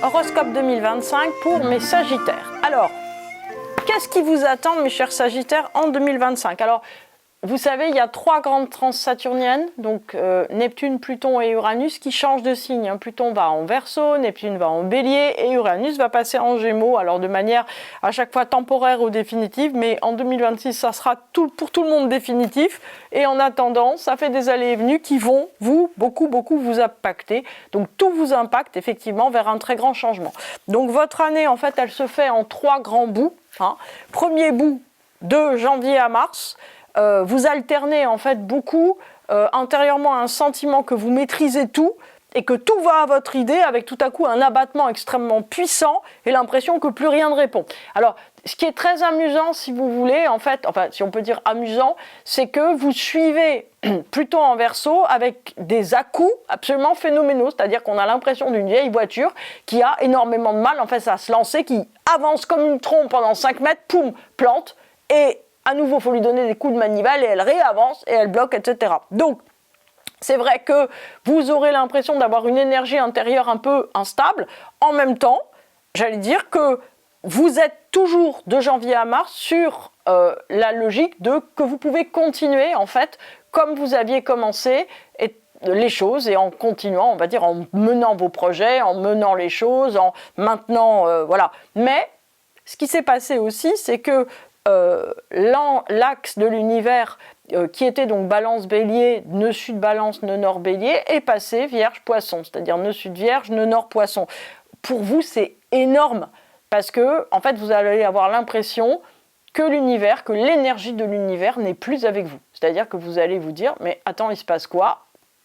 Horoscope 2025 pour mes Sagittaires. Alors, qu'est-ce qui vous attend, mes chers Sagittaires, en 2025 ? Alors, vous savez, il y a 3 grandes transes saturniennes, donc Neptune, Pluton et Uranus, qui changent de signe. Pluton va en Verseau, Neptune va en Bélier et Uranus va passer en Gémeaux, alors de manière à chaque fois temporaire ou définitive, mais en 2026, ça sera pour tout le monde définitif. Et en attendant, ça fait des allées et venues qui vont beaucoup vous impacter. Donc tout vous impacte effectivement vers un très grand changement. Donc votre année, en fait, elle se fait en 3 grands bouts. Premier bout de janvier à mars. Vous alternez en fait beaucoup intérieurement un sentiment que vous maîtrisez tout et que tout va à votre idée avec tout à coup un abattement extrêmement puissant et l'impression que plus rien ne répond. Alors, ce qui est très amusant, si vous voulez, en fait, enfin, si on peut dire amusant, c'est que vous suivez plutôt en Verseau avec des à-coups absolument phénoménaux, c'est-à-dire qu'on a l'impression d'une vieille voiture qui a énormément de mal en fait à se lancer, qui avance comme une trompe pendant 5 mètres, poum, plante, et à nouveau, il faut lui donner des coups de manivelle et elle réavance et elle bloque, etc. Donc, c'est vrai que vous aurez l'impression d'avoir une énergie intérieure un peu instable. En même temps, j'allais dire que vous êtes toujours de janvier à mars sur la logique que vous pouvez continuer en fait comme vous aviez commencé les choses et en continuant, on va dire, en menant vos projets, en menant les choses, en maintenant, voilà. Mais ce qui s'est passé aussi, c'est que l'axe de l'univers qui était donc balance bélier, nœud sud balance, nœud nord bélier est passé vierge poisson, c'est-à-dire nœud sud vierge, nœud nord poisson. Pour vous, c'est énorme parce que en fait, vous allez avoir l'impression que l'univers, que l'énergie de l'univers n'est plus avec vous. C'est-à-dire que vous allez vous dire, mais attends, il se passe quoi ?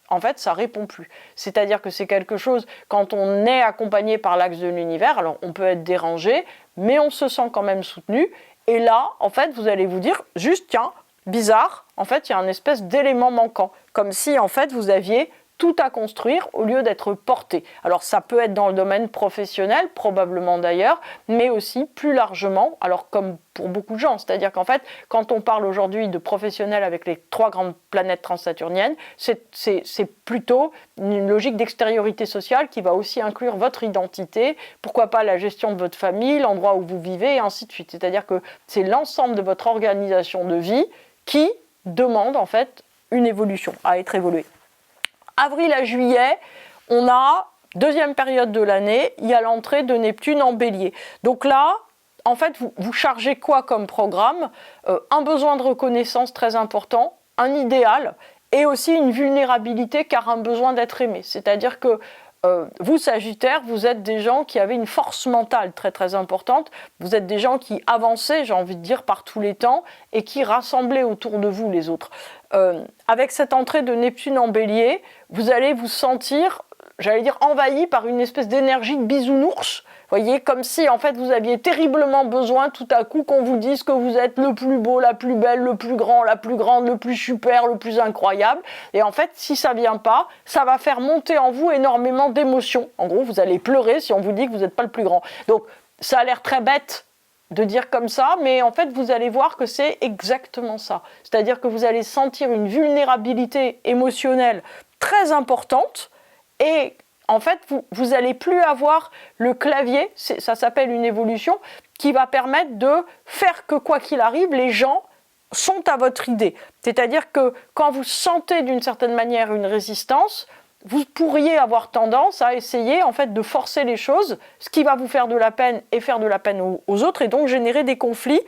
En fait, ça répond plus. C'est-à-dire que c'est quelque chose, quand on est accompagné par l'axe de l'univers, alors on peut être dérangé, mais on se sent quand même soutenu. Et là, en fait, vous allez vous dire, juste, tiens, bizarre, en fait, il y a une espèce d'élément manquant. Comme si, en fait, vous aviez tout à construire au lieu d'être porté. Alors, ça peut être dans le domaine professionnel, probablement d'ailleurs, mais aussi plus largement, alors comme pour beaucoup de gens. C'est-à-dire qu'en fait, quand on parle aujourd'hui de professionnels avec les 3 grandes planètes transsaturniennes, c'est plutôt une logique d'extériorité sociale qui va aussi inclure votre identité, pourquoi pas la gestion de votre famille, l'endroit où vous vivez, et ainsi de suite. C'est-à-dire que c'est l'ensemble de votre organisation de vie qui demande en fait une évolution, à être évoluée. Avril à juillet, on a, deuxième période de l'année, il y a l'entrée de Neptune en Bélier. Donc là, en fait, vous chargez quoi comme programme ? Un besoin de reconnaissance très important, un idéal, et aussi une vulnérabilité car un besoin d'être aimé. C'est-à-dire que vous, Sagittaires, vous êtes des gens qui avaient une force mentale très très importante. Vous êtes des gens qui avançaient, j'ai envie de dire, par tous les temps et qui rassemblaient autour de vous les autres. Avec cette entrée de Neptune en Bélier, vous allez vous sentir, j'allais dire, envahi par une espèce d'énergie de bisounours. Vous voyez, comme si en fait vous aviez terriblement besoin tout à coup qu'on vous dise que vous êtes le plus beau, la plus belle, le plus grand, la plus grande, le plus super, le plus incroyable. Et en fait, si ça vient pas, ça va faire monter en vous énormément d'émotions. En gros, vous allez pleurer si on vous dit que vous n'êtes pas le plus grand. Donc, ça a l'air très bête de dire comme ça, mais en fait, vous allez voir que c'est exactement ça. C'est-à-dire que vous allez sentir une vulnérabilité émotionnelle très importante et en fait, vous n'allez plus avoir le clavier, ça s'appelle une évolution, qui va permettre de faire que quoi qu'il arrive, les gens sont à votre idée. C'est-à-dire que quand vous sentez d'une certaine manière une résistance, vous pourriez avoir tendance à essayer en fait de forcer les choses, ce qui va vous faire de la peine et faire de la peine aux autres et donc générer des conflits.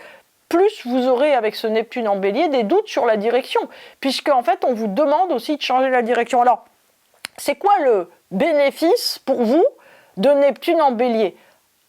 Plus vous aurez avec ce Neptune en Bélier des doutes sur la direction, puisque en fait on vous demande aussi de changer la direction. Alors, c'est quoi le bénéfice pour vous de Neptune en Bélier ?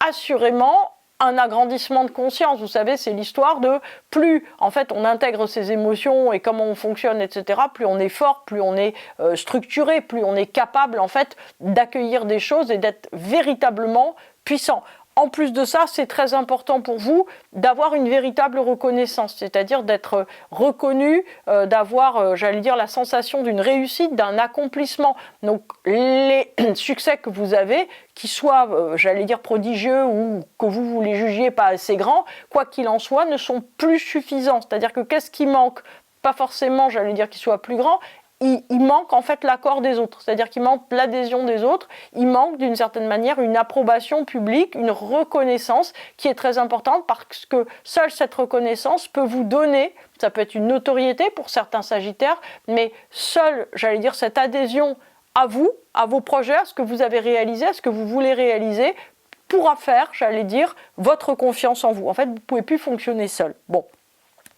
Assurément, un agrandissement de conscience. Vous savez, c'est l'histoire de plus, en fait, on intègre ses émotions et comment on fonctionne, etc. Plus on est fort, plus on est structuré, plus on est capable, en fait, d'accueillir des choses et d'être véritablement puissant. En plus de ça, c'est très important pour vous d'avoir une véritable reconnaissance, c'est-à-dire d'être reconnu, d'avoir, j'allais dire, la sensation d'une réussite, d'un accomplissement. Donc les succès que vous avez, qu'ils soient, j'allais dire, prodigieux ou que vous les jugiez pas assez grands, quoi qu'il en soit, ne sont plus suffisants. C'est-à-dire que qu'est-ce qui manque ? Pas forcément, j'allais dire, qu'ils soient plus grands. Il manque en fait l'accord des autres, c'est-à-dire qu'il manque l'adhésion des autres, il manque d'une certaine manière une approbation publique, une reconnaissance qui est très importante parce que seule cette reconnaissance peut vous donner, ça peut être une notoriété pour certains Sagittaires, mais seule, j'allais dire, cette adhésion à vous, à vos projets, à ce que vous avez réalisé, à ce que vous voulez réaliser, pourra faire, j'allais dire, votre confiance en vous. En fait, vous ne pouvez plus fonctionner seul. Bon.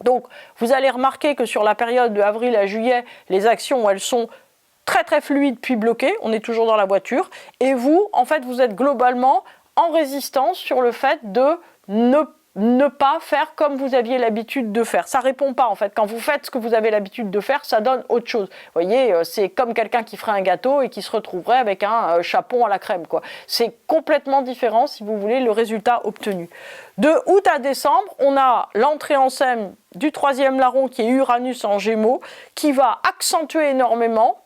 Donc, vous allez remarquer que sur la période de avril à juillet, les actions, elles sont très très fluides puis bloquées. On est toujours dans la voiture. Et vous, en fait, vous êtes globalement en résistance sur le fait de ne pas faire comme vous aviez l'habitude de faire. Ça répond pas, en fait. Quand vous faites ce que vous avez l'habitude de faire, ça donne autre chose. Vous voyez, c'est comme quelqu'un qui ferait un gâteau et qui se retrouverait avec un chapon à la crème, quoi. C'est complètement différent, si vous voulez, le résultat obtenu. De août à décembre, on a l'entrée en scène du 3e larron qui est Uranus en Gémeaux, qui va accentuer énormément,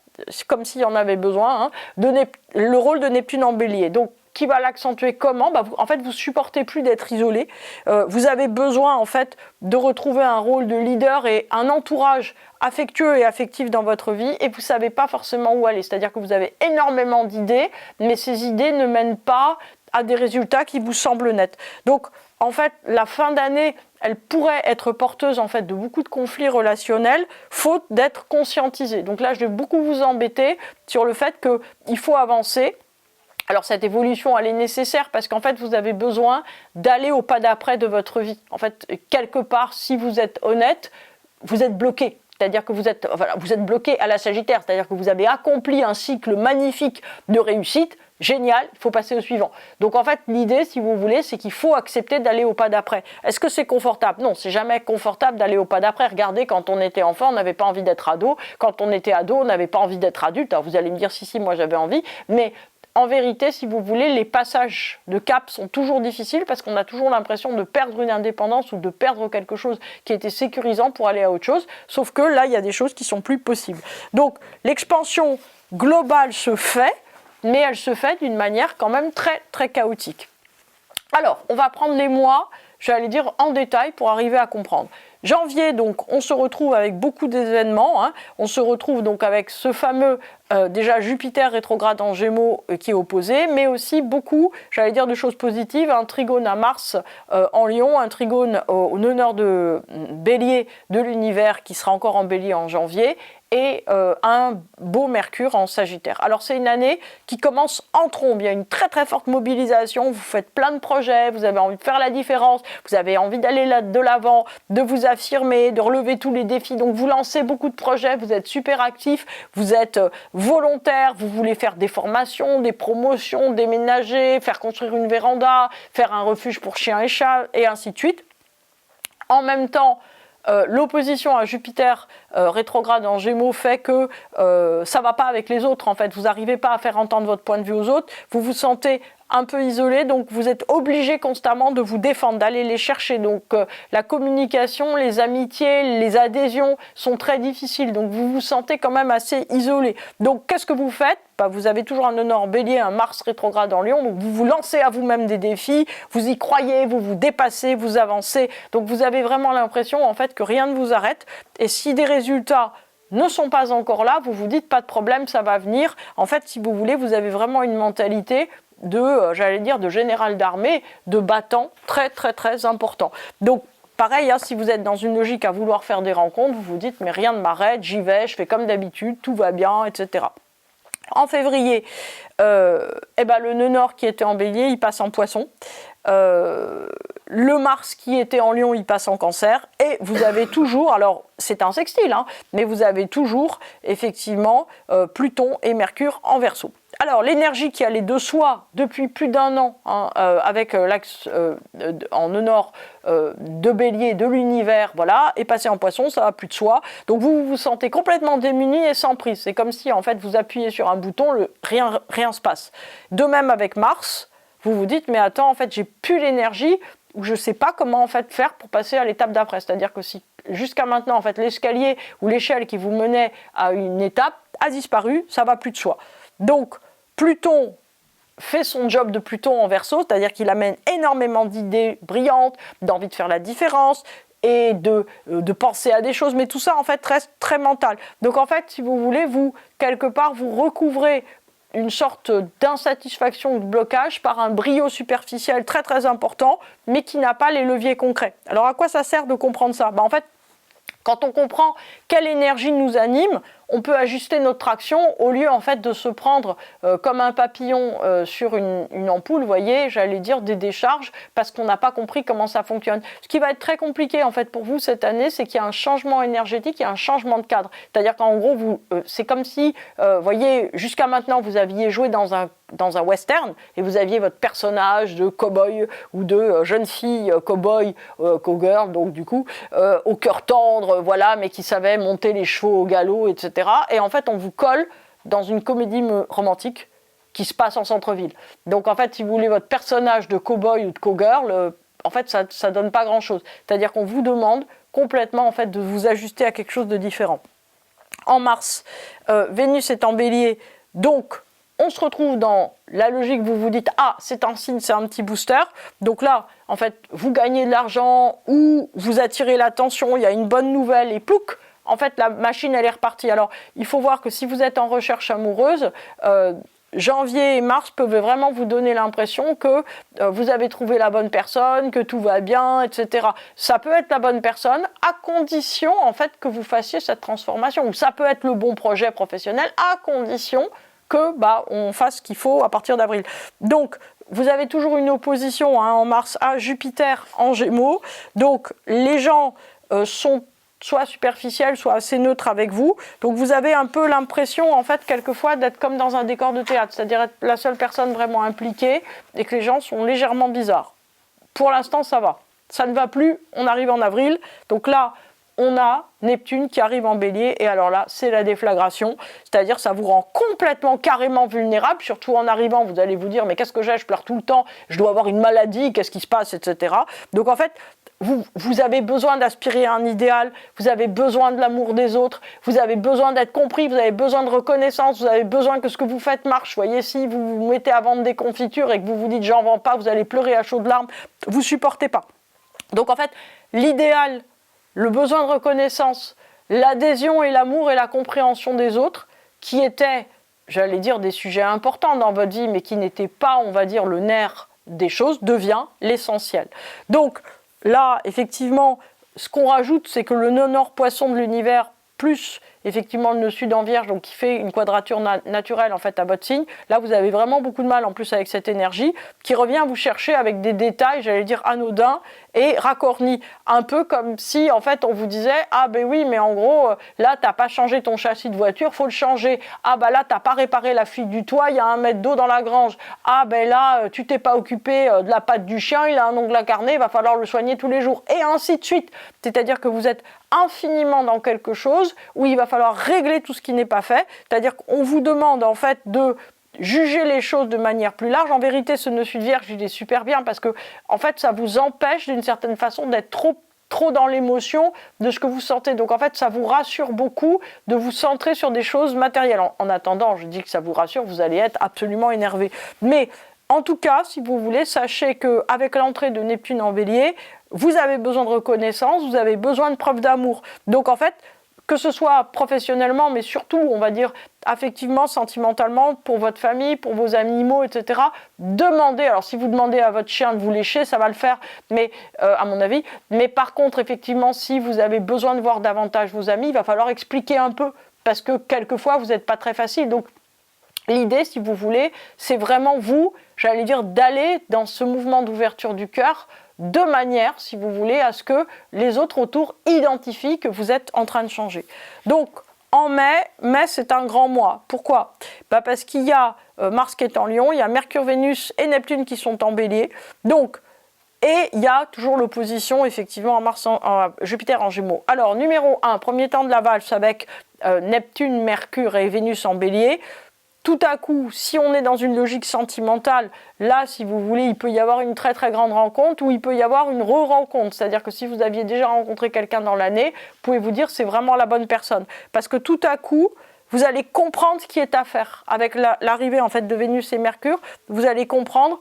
comme s'il y en avait besoin, le rôle de Neptune en Bélier. Donc, qui va l'accentuer comment ? En fait, vous supportez plus d'être isolé. Vous avez besoin, en fait, de retrouver un rôle de leader et un entourage affectueux et affectif dans votre vie et vous ne savez pas forcément où aller. C'est-à-dire que vous avez énormément d'idées, mais ces idées ne mènent pas à des résultats qui vous semblent nets. Donc, en fait, la fin d'année, elle pourrait être porteuse en fait de beaucoup de conflits relationnels, faute d'être conscientisée. Donc là, je vais beaucoup vous embêter sur le fait qu'il faut avancer. Alors cette évolution, elle est nécessaire parce qu'en fait, vous avez besoin d'aller au pas d'après de votre vie. En fait, quelque part, si vous êtes honnête, vous êtes bloqué. C'est-à-dire que vous êtes bloqué à la Sagittaire, c'est-à-dire que vous avez accompli un cycle magnifique de réussite. Génial, il faut passer au suivant. Donc en fait, l'idée, si vous voulez, c'est qu'il faut accepter d'aller au pas d'après. Est-ce que c'est confortable ? Non, c'est jamais confortable d'aller au pas d'après. Regardez, quand on était enfant, on n'avait pas envie d'être ado. Quand on était ado, on n'avait pas envie d'être adulte. Alors vous allez me dire, si, moi j'avais envie. Mais en vérité, si vous voulez, les passages de cap sont toujours difficiles parce qu'on a toujours l'impression de perdre une indépendance ou de perdre quelque chose qui était sécurisant pour aller à autre chose. Sauf que là, il y a des choses qui sont plus possibles. Donc, l'expansion globale se fait, mais elle se fait d'une manière quand même très, très chaotique. Alors, on va prendre les mois, j'allais dire en détail pour arriver à comprendre. Janvier, donc, on se retrouve avec beaucoup d'événements. On se retrouve donc avec ce fameux, déjà Jupiter rétrograde en Gémeaux qui est opposé, mais aussi beaucoup, j'allais dire, de choses positives. Un trigone à Mars en Lion, un trigone au honneur de Bélier de l'univers qui sera encore en Bélier en janvier, et un beau Mercure en Sagittaire. Alors c'est une année qui commence en trombe, il y a une très très forte mobilisation, vous faites plein de projets, vous avez envie de faire la différence, vous avez envie d'aller de l'avant, de vous affirmer, de relever tous les défis, donc vous lancez beaucoup de projets, vous êtes super actif, vous êtes volontaire, vous voulez faire des formations, des promotions, déménager, faire construire une véranda, faire un refuge pour chiens et chats, et ainsi de suite. En même temps, l'opposition à Jupiter rétrograde en Gémeaux fait que ça ne va pas avec les autres, en fait. Vous n'arrivez pas à faire entendre votre point de vue aux autres, vous vous sentez un peu isolé, donc vous êtes obligé constamment de vous défendre, d'aller les chercher. Donc la communication, les amitiés, les adhésions sont très difficiles, donc vous vous sentez quand même assez isolé. Donc qu'est-ce que vous faites ? Vous avez toujours un honneur en Bélier, un Mars rétrograde en Lion, donc vous vous lancez à vous-même des défis, vous y croyez, vous vous dépassez, vous avancez, donc vous avez vraiment l'impression en fait que rien ne vous arrête, et si des résultats ne sont pas encore là, vous vous dites pas de problème, ça va venir. En fait, si vous voulez, vous avez vraiment une mentalité de, j'allais dire, de général d'armée, de battant très très très important. Donc pareil, si vous êtes dans une logique à vouloir faire des rencontres, vous vous dites mais rien ne m'arrête, j'y vais, je fais comme d'habitude, tout va bien, etc. En février, le nœud nord qui était en Bélier, il passe en Poisson. le Mars qui était en Lion, il passe en Cancer, et vous avez toujours, alors c'est un sextile, hein, mais vous avez toujours effectivement Pluton et Mercure en Verseau. Alors l'énergie qui allait de soi depuis plus d'1 an, hein, avec l'axe en nord de Bélier, de l'univers, voilà, est passée en Poisson, ça va plus de soi. Donc vous vous sentez complètement démuni et sans prise. C'est comme si en fait vous appuyez sur un bouton, rien se passe. De même avec Mars, vous vous dites mais attends, en fait j'ai plus l'énergie, ou je ne sais pas comment en fait faire pour passer à l'étape d'après. C'est-à-dire que si jusqu'à maintenant en fait l'escalier ou l'échelle qui vous menait à une étape a disparu, ça va plus de soi. Donc Pluton fait son job de Pluton en Verseau, c'est-à-dire qu'il amène énormément d'idées brillantes, d'envie de faire la différence et de penser à des choses, mais tout ça en fait reste très mental. Donc en fait, si vous voulez, vous, quelque part, vous recouvrez une sorte d'insatisfaction ou de blocage par un brio superficiel très très important, mais qui n'a pas les leviers concrets. Alors à quoi ça sert de comprendre ça ? En fait, quand on comprend quelle énergie nous anime, on peut ajuster notre traction au lieu en fait de se prendre comme un papillon sur une ampoule, vous voyez, j'allais dire des décharges, parce qu'on n'a pas compris comment ça fonctionne. Ce qui va être très compliqué en fait pour vous cette année, c'est qu'il y a un changement énergétique, il y a un changement de cadre. C'est-à-dire qu'en gros, c'est comme si, vous voyez, jusqu'à maintenant, vous aviez joué dans un western et vous aviez votre personnage de cow-boy ou de jeune fille cow-boy, cowgirl, donc du coup, au cœur tendre, voilà, mais qui savait monter les chevaux au galop, etc. Et en fait, on vous colle dans une comédie romantique qui se passe en centre-ville. Donc en fait, si vous voulez votre personnage de cow-boy ou de cowgirl, en fait, ça donne pas grand-chose. C'est-à-dire qu'on vous demande complètement en fait de vous ajuster à quelque chose de différent. En Mars, Vénus est en Bélier, donc on se retrouve dans la logique, vous vous dites « Ah, c'est un signe, c'est un petit booster ». Donc là, en fait, vous gagnez de l'argent ou vous attirez l'attention, il y a une bonne nouvelle et plouc, en fait, la machine, elle est repartie. Alors, il faut voir que si vous êtes en recherche amoureuse, janvier et mars peuvent vraiment vous donner l'impression que vous avez trouvé la bonne personne, que tout va bien, etc. Ça peut être la bonne personne à condition, en fait, que vous fassiez cette transformation. Ou ça peut être le bon projet professionnel à condition que on fasse ce qu'il faut à partir d'avril. Donc, vous avez toujours une opposition en mars à Jupiter en Gémeaux. Donc, les gens sont soit superficiels, soit assez neutres avec vous. Donc, vous avez un peu l'impression, en fait, quelquefois, d'être comme dans un décor de théâtre, c'est-à-dire être la seule personne vraiment impliquée et que les gens sont légèrement bizarres. Pour l'instant, ça va. Ça ne va plus, on arrive en avril. Donc là, on a Neptune qui arrive en Bélier, et alors là, c'est la déflagration, c'est-à-dire ça vous rend complètement, carrément vulnérable, surtout en arrivant, vous allez vous dire, mais qu'est-ce que j'ai, je pleure tout le temps, je dois avoir une maladie, qu'est-ce qui se passe, etc. Donc en fait, vous avez besoin d'aspirer à un idéal, vous avez besoin de l'amour des autres, vous avez besoin d'être compris, vous avez besoin de reconnaissance, vous avez besoin que ce que vous faites marche. Vous voyez, si vous vous mettez à vendre des confitures et que vous vous dites, j'en vends pas, vous allez pleurer à chaudes larmes, vous supportez pas. Donc en fait, l'idéal, le besoin de reconnaissance, l'adhésion et l'amour et la compréhension des autres, qui étaient, j'allais dire, des sujets importants dans votre vie, mais qui n'étaient pas, on va dire, le nerf des choses, devient l'essentiel. Donc là, effectivement, ce qu'on rajoute, c'est que le nœud nord poisson de l'univers, plus effectivement le nœud sud en Vierge, donc qui fait une quadrature naturelle en fait à votre signe, là vous avez vraiment beaucoup de mal en plus avec cette énergie qui revient vous chercher avec des détails, j'allais dire anodins et racornis, un peu comme si en fait on vous disait ah ben oui mais en gros là t'as pas changé ton châssis de voiture, faut le changer, ah ben là t'as pas réparé la fuite du toit, il y a 1 mètre d'eau dans la grange, ah ben là tu t'es pas occupé de la patte du chien, il a un ongle incarné, il va falloir le soigner tous les jours et ainsi de suite, c'est-à-dire que vous êtes infiniment dans quelque chose où il va falloir régler tout ce qui n'est pas fait, c'est-à-dire qu'on vous demande en fait de juger les choses de manière plus large. En vérité, ce nœud sud Vierge, il est super bien parce que en fait, ça vous empêche d'une certaine façon d'être trop dans l'émotion de ce que vous sentez. Donc en fait, ça vous rassure beaucoup de vous centrer sur des choses matérielles. En attendant, je dis que ça vous rassure, vous allez être absolument énervé. Mais en tout cas, si vous voulez, sachez qu'avec l'entrée de Neptune en Bélier, vous avez besoin de reconnaissance, vous avez besoin de preuves d'amour. Donc en fait, que ce soit professionnellement, mais surtout, on va dire, affectivement, sentimentalement, pour votre famille, pour vos animaux, etc. Demandez, alors si vous demandez à votre chien de vous lécher, ça va le faire, mais à mon avis. Mais par contre, effectivement, si vous avez besoin de voir davantage vos amis, il va falloir expliquer un peu, parce que quelquefois, vous n'êtes pas très facile. Donc, L'idée, si vous voulez, c'est vraiment vous, j'allais dire, d'aller dans ce mouvement d'ouverture du cœur de manière, si vous voulez, à ce que les autres autour identifient que vous êtes en train de changer. Donc, en mai c'est un grand mois. Pourquoi ? Parce qu'il y a Mars qui est en Lion, il y a Mercure, Vénus et Neptune qui sont en Bélier. Donc, et il y a toujours l'opposition, effectivement, à Jupiter en Gémeaux. Alors, numéro 1, premier temps de la valse avec Neptune, Mercure et Vénus en Bélier. Tout à coup, si on est dans une logique sentimentale, là, si vous voulez, il peut y avoir une très très grande rencontre ou il peut y avoir une re-rencontre. C'est-à-dire que si vous aviez déjà rencontré quelqu'un dans l'année, vous pouvez vous dire c'est vraiment la bonne personne. Parce que tout à coup, vous allez comprendre ce qui est à faire. Avec l'arrivée en fait de Vénus et Mercure, vous allez comprendre,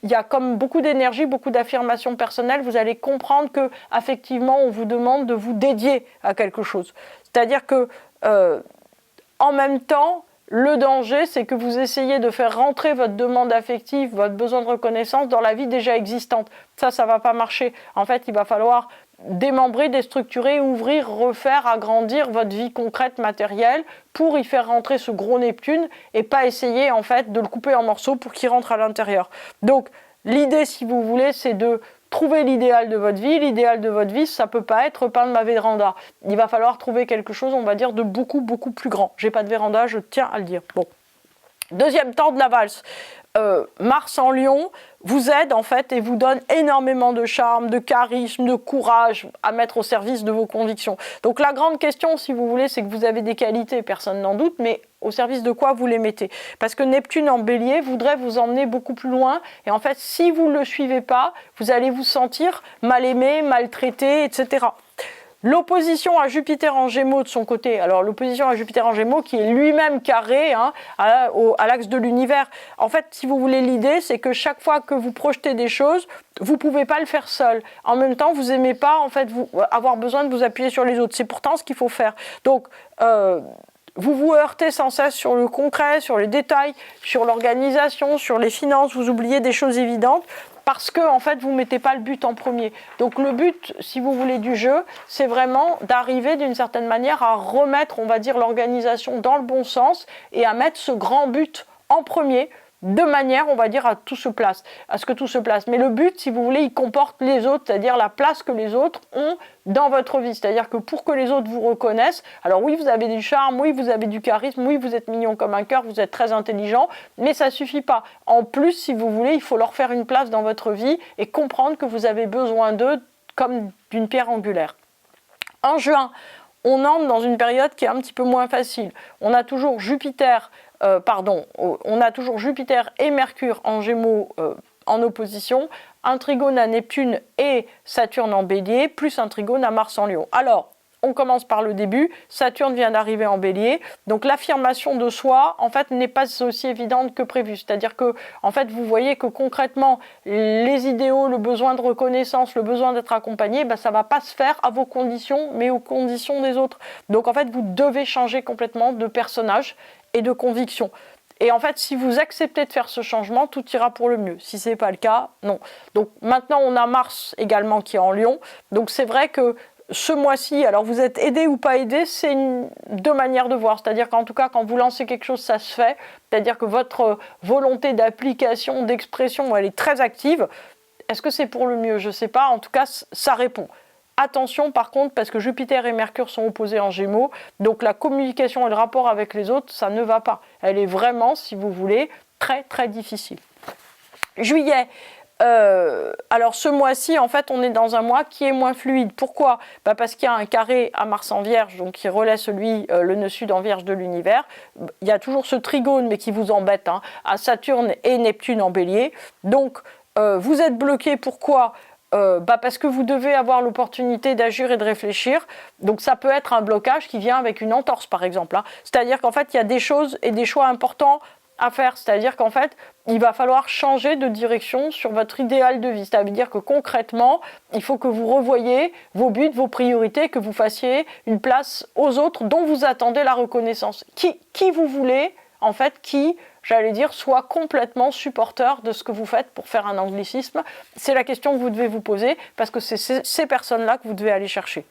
il y a comme beaucoup d'énergie, beaucoup d'affirmations personnelles, vous allez comprendre que effectivement, on vous demande de vous dédier à quelque chose. C'est-à-dire que en même temps, le danger, c'est que vous essayez de faire rentrer votre demande affective, votre besoin de reconnaissance dans la vie déjà existante. Ça ne va pas marcher. En fait, il va falloir démembrer, déstructurer, ouvrir, refaire, agrandir votre vie concrète, matérielle, pour y faire rentrer ce gros Neptune et pas essayer en fait de le couper en morceaux pour qu'il rentre à l'intérieur. Donc, l'idée, si vous voulez, c'est de trouver l'idéal de votre vie. L'idéal de votre vie, ça ne peut pas être peindre ma véranda. Il va falloir trouver quelque chose, on va dire, de beaucoup, beaucoup plus grand. J'ai pas de véranda, je tiens à le dire. Bon. Deuxième temps de la valse. Mars en Lion vous aide en fait et vous donne énormément de charme, de charisme, de courage à mettre au service de vos convictions. Donc la grande question, si vous voulez, c'est que vous avez des qualités, personne n'en doute, mais au service de quoi vous les mettez ? Parce que Neptune en Bélier voudrait vous emmener beaucoup plus loin et en fait, si vous ne le suivez pas, vous allez vous sentir mal aimé, maltraité, etc. L'opposition à Jupiter en Gémeaux de son côté, alors l'opposition à Jupiter en Gémeaux qui est lui-même carré à l'axe de l'univers. En fait, si vous voulez, l'idée, c'est que chaque fois que vous projetez des choses, vous ne pouvez pas le faire seul. En même temps, vous n'aimez pas en fait, avoir besoin de vous appuyer sur les autres. C'est pourtant ce qu'il faut faire. Donc, vous vous heurtez sans cesse sur le concret, sur les détails, sur l'organisation, sur les finances, vous oubliez des choses évidentes. Parce que en fait, vous ne mettez pas le but en premier. Donc le but, si vous voulez, du jeu, c'est vraiment d'arriver d'une certaine manière à remettre, on va dire, l'organisation dans le bon sens et à mettre ce grand but en premier, de manière, on va dire, à ce que tout se place. Mais le but, si vous voulez, il comporte les autres, c'est-à-dire la place que les autres ont dans votre vie. C'est-à-dire que pour que les autres vous reconnaissent, alors oui, vous avez du charme, oui, vous avez du charisme, oui, vous êtes mignon comme un cœur, vous êtes très intelligent, mais ça ne suffit pas. En plus, si vous voulez, il faut leur faire une place dans votre vie et comprendre que vous avez besoin d'eux comme d'une pierre angulaire. En juin, on entre dans une période qui est un petit peu moins facile. On a toujours Jupiter et Mercure en Gémeaux en opposition, un trigone à Neptune et Saturne en Bélier, plus un trigone à Mars en Lion. Alors, on commence par le début, Saturne vient d'arriver en Bélier, donc l'affirmation de soi, en fait, n'est pas aussi évidente que prévu. C'est-à-dire que, en fait, vous voyez que concrètement, les idéaux, le besoin de reconnaissance, le besoin d'être accompagné, ça ne va pas se faire à vos conditions, mais aux conditions des autres. Donc, en fait, vous devez changer complètement de personnage et de conviction. Et en fait, si vous acceptez de faire ce changement, tout ira pour le mieux. Si ce n'est pas le cas, non. Donc maintenant, on a Mars également qui est en Lion. Donc c'est vrai que ce mois-ci, alors vous êtes aidé ou pas aidé, c'est deux manières de voir. C'est-à-dire qu'en tout cas, quand vous lancez quelque chose, ça se fait. C'est-à-dire que votre volonté d'application, d'expression, elle est très active. Est-ce que c'est pour le mieux ? Je ne sais pas. En tout cas, ça répond. Attention par contre, parce que Jupiter et Mercure sont opposés en Gémeaux, donc la communication et le rapport avec les autres, ça ne va pas. Elle est vraiment, si vous voulez, très très difficile. Juillet, alors ce mois-ci, en fait, on est dans un mois qui est moins fluide. Pourquoi ? Parce qu'il y a un carré à Mars en Vierge, donc qui relaie le nœud sud en Vierge de l'univers. Il y a toujours ce trigone, mais qui vous embête, à Saturne et Neptune en Bélier. Donc, vous êtes bloqué. Pourquoi ? Parce que vous devez avoir l'opportunité d'agir et de réfléchir. Donc ça peut être un blocage qui vient avec une entorse, par exemple. C'est-à-dire qu'en fait, il y a des choses et des choix importants à faire. C'est-à-dire qu'en fait, il va falloir changer de direction sur votre idéal de vie. C'est-à-dire que concrètement, il faut que vous revoyiez vos buts, vos priorités, que vous fassiez une place aux autres dont vous attendez la reconnaissance. Qui vous voulez, en fait, qui, j'allais dire, soit complètement supporteur de ce que vous faites, pour faire un anglicisme. C'est la question que vous devez vous poser, parce que c'est ces personnes-là que vous devez aller chercher.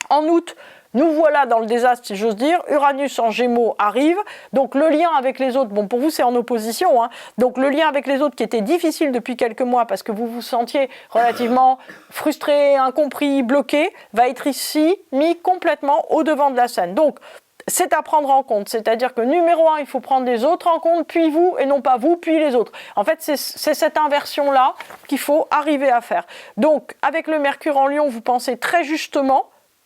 En août, nous voilà dans le désastre, si j'ose dire. Uranus en Gémeaux arrive, donc le lien avec les autres, bon pour vous c'est en opposition, hein. Donc le lien avec les autres qui était difficile depuis quelques mois parce que vous vous sentiez relativement frustré, incompris, bloqué, va être ici mis complètement au devant de la scène. Donc c'est à prendre en compte, c'est-à-dire que numéro 1, il faut prendre les autres en compte, puis vous, et non pas vous, puis les autres. En fait, c'est cette inversion-là qu'il faut arriver à faire. Donc, avec le Mercure en Lion, vous pensez très justement,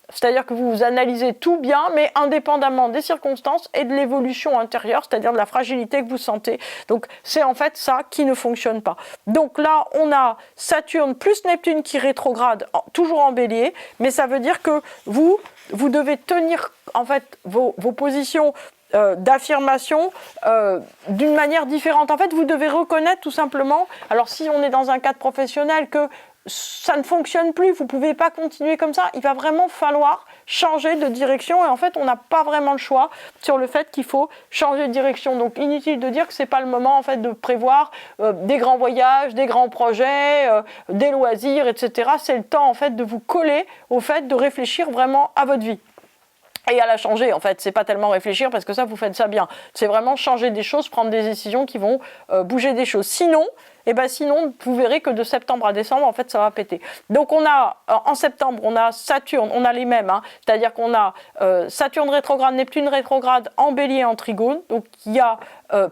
c'est-à-dire que vous analysez tout bien, mais indépendamment des circonstances et de l'évolution intérieure, c'est-à-dire de la fragilité que vous sentez. Donc, c'est en fait ça qui ne fonctionne pas. Donc là, on a Saturne plus Neptune qui rétrograde, toujours en Bélier, mais ça veut dire que vous devez tenir en fait vos positions d'affirmation d'une manière différente. En fait, vous devez reconnaître tout simplement, alors si on est dans un cadre professionnel, que ça ne fonctionne plus, vous ne pouvez pas continuer comme ça, il va vraiment falloir changer de direction et en fait on n'a pas vraiment le choix sur le fait qu'il faut changer de direction. Donc inutile de dire que ce n'est pas le moment en fait de prévoir des grands voyages, des grands projets, des loisirs, etc. C'est le temps en fait de vous coller au fait de réfléchir vraiment à votre vie. Et à la changer, en fait, c'est pas tellement réfléchir parce que ça, vous faites ça bien. C'est vraiment changer des choses, prendre des décisions qui vont bouger des choses. Sinon, vous verrez que de septembre à décembre, en fait, ça va péter. Donc, on a, en septembre, on a Saturne, on a les mêmes, hein, c'est-à-dire qu'on a Saturne rétrograde, Neptune rétrograde en Bélier, en Trigone. Donc, il y a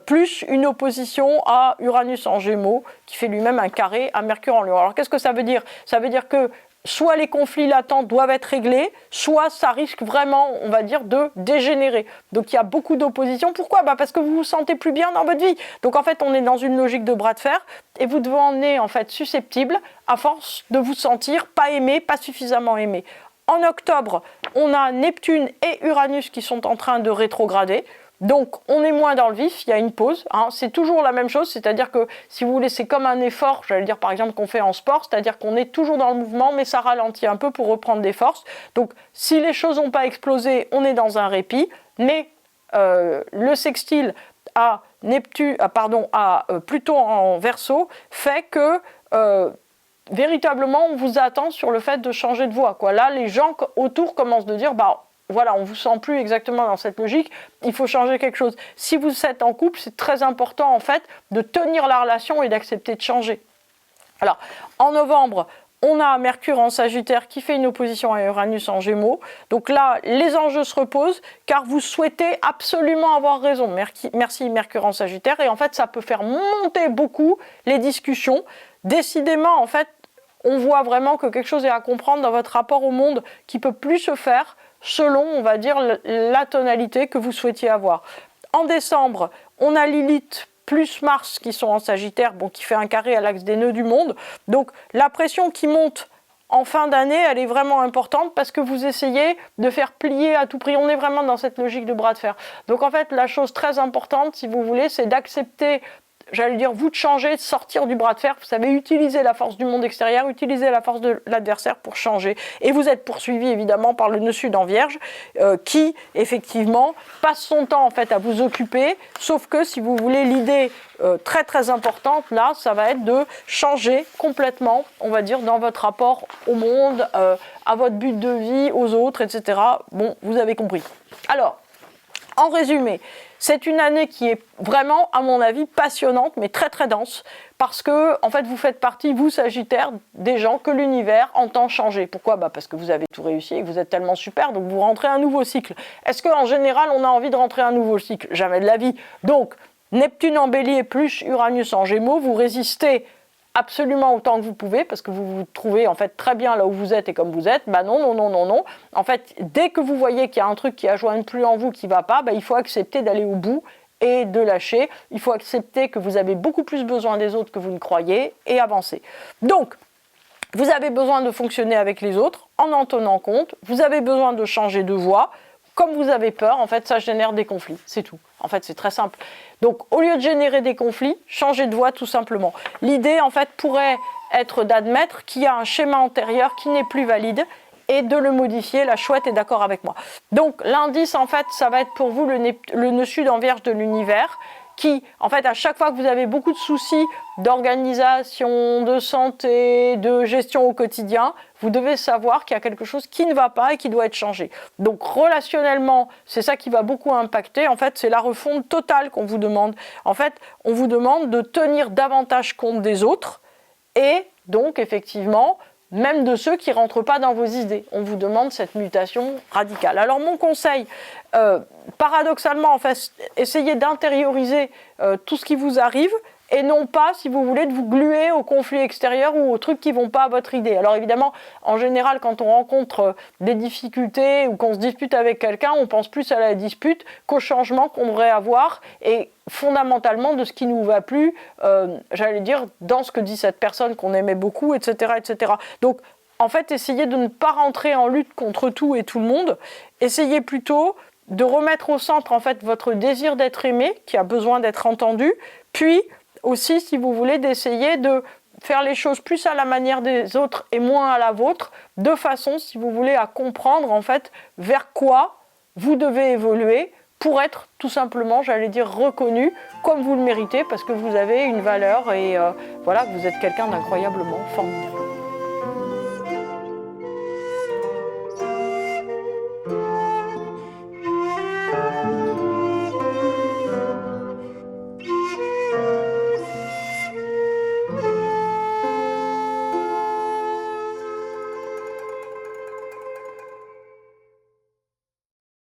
plus une opposition à Uranus en Gémeaux, qui fait lui-même un carré à Mercure en Lion. Alors, qu'est-ce que ça veut dire ? Ça veut dire que soit les conflits latents doivent être réglés, soit ça risque vraiment, on va dire, de dégénérer. Donc il y a beaucoup d'opposition. Pourquoi ? Parce que vous vous sentez plus bien dans votre vie. Donc en fait, on est dans une logique de bras de fer et vous devenez en fait susceptible à force de vous sentir pas aimé, pas suffisamment aimé. En octobre, on a Neptune et Uranus qui sont en train de rétrograder. Donc, on est moins dans le vif, il y a une pause. Hein. C'est toujours la même chose, c'est-à-dire que, si vous voulez, c'est comme un effort, j'allais dire par exemple qu'on fait en sport, c'est-à-dire qu'on est toujours dans le mouvement, mais ça ralentit un peu pour reprendre des forces. Donc, si les choses n'ont pas explosé, on est dans un répit, mais le sextile à Pluton en Verseau fait que véritablement, on vous attend sur le fait de changer de voie, quoi. Là, les gens autour commencent de dire, voilà, on ne vous sent plus exactement dans cette logique, il faut changer quelque chose. Si vous êtes en couple, c'est très important en fait de tenir la relation et d'accepter de changer. Alors, en novembre, on a Mercure en Sagittaire qui fait une opposition à Uranus en Gémeaux. Donc là, les enjeux se reposent car vous souhaitez absolument avoir raison. Merci Mercure en Sagittaire. Et en fait, ça peut faire monter beaucoup les discussions. Décidément, en fait, on voit vraiment que quelque chose est à comprendre dans votre rapport au monde qui ne peut plus se faire selon, on va dire, la tonalité que vous souhaitiez avoir. En décembre, on a Lilith plus Mars qui sont en Sagittaire, qui fait un carré à l'axe des nœuds du monde. Donc la pression qui monte en fin d'année, elle est vraiment importante parce que vous essayez de faire plier à tout prix. On est vraiment dans cette logique de bras de fer. Donc en fait, la chose très importante, si vous voulez, c'est d'accepter, j'allais dire, vous de changer, de sortir du bras de fer. Vous savez, utiliser la force du monde extérieur, utiliser la force de l'adversaire pour changer. Et vous êtes poursuivi évidemment par le nœud sud en Vierge qui, effectivement, passe son temps en fait à vous occuper. Sauf que, si vous voulez, l'idée très très importante, là, ça va être de changer complètement, on va dire, dans votre rapport au monde, à votre but de vie, aux autres, etc. Bon, vous avez compris. Alors, en résumé, c'est une année qui est vraiment, à mon avis, passionnante, mais très très dense, parce que, en fait, vous faites partie, vous, Sagittaire, des gens que l'univers entend changer. Pourquoi ? Parce que vous avez tout réussi et que vous êtes tellement super, donc vous rentrez un nouveau cycle. Est-ce qu'en général, on a envie de rentrer un nouveau cycle ? Jamais de la vie. Donc, Neptune en Bélier plus Uranus en Gémeaux, vous résistez absolument autant que vous pouvez, parce que vous vous trouvez en fait très bien là où vous êtes et comme vous êtes. Non. En fait, dès que vous voyez qu'il y a un truc qui ne plus en vous, qui ne va pas, il faut accepter d'aller au bout et de lâcher. Il faut accepter que vous avez beaucoup plus besoin des autres que vous ne croyez et avancer. Donc, vous avez besoin de fonctionner avec les autres en tenant compte. Vous avez besoin de changer de voie. Comme vous avez peur, en fait, ça génère des conflits, c'est tout. En fait, c'est très simple. Donc, au lieu de générer des conflits, changez de voie tout simplement. L'idée, en fait, pourrait être d'admettre qu'il y a un schéma antérieur qui n'est plus valide et de le modifier. La chouette est d'accord avec moi. Donc, l'indice, en fait, ça va être pour vous le nœud sud en Vierge de l'univers qui, en fait, à chaque fois que vous avez beaucoup de soucis d'organisation, de santé, de gestion au quotidien, vous devez savoir qu'il y a quelque chose qui ne va pas et qui doit être changé. Donc relationnellement, c'est ça qui va beaucoup impacter. En fait, c'est la refonte totale qu'on vous demande. En fait, on vous demande de tenir davantage compte des autres et donc effectivement, même de ceux qui ne rentrent pas dans vos idées. On vous demande cette mutation radicale. Alors mon conseil, paradoxalement, en fait, essayez d'intérioriser tout ce qui vous arrive et non pas, si vous voulez, de vous gluer aux conflits extérieurs ou aux trucs qui ne vont pas à votre idée. Alors évidemment, en général, quand on rencontre des difficultés ou qu'on se dispute avec quelqu'un, on pense plus à la dispute qu'au changement qu'on devrait avoir et fondamentalement de ce qui ne nous va plus, j'allais dire, dans ce que dit cette personne qu'on aimait beaucoup, etc., etc. Donc, en fait, essayez de ne pas rentrer en lutte contre tout et tout le monde. Essayez plutôt de remettre au centre, en fait, votre désir d'être aimé, qui a besoin d'être entendu, puis aussi, si vous voulez, d'essayer de faire les choses plus à la manière des autres et moins à la vôtre, de façon, si vous voulez, à comprendre, en fait, vers quoi vous devez évoluer pour être tout simplement, j'allais dire, reconnu comme vous le méritez, parce que vous avez une valeur et voilà, vous êtes quelqu'un d'incroyablement formidable.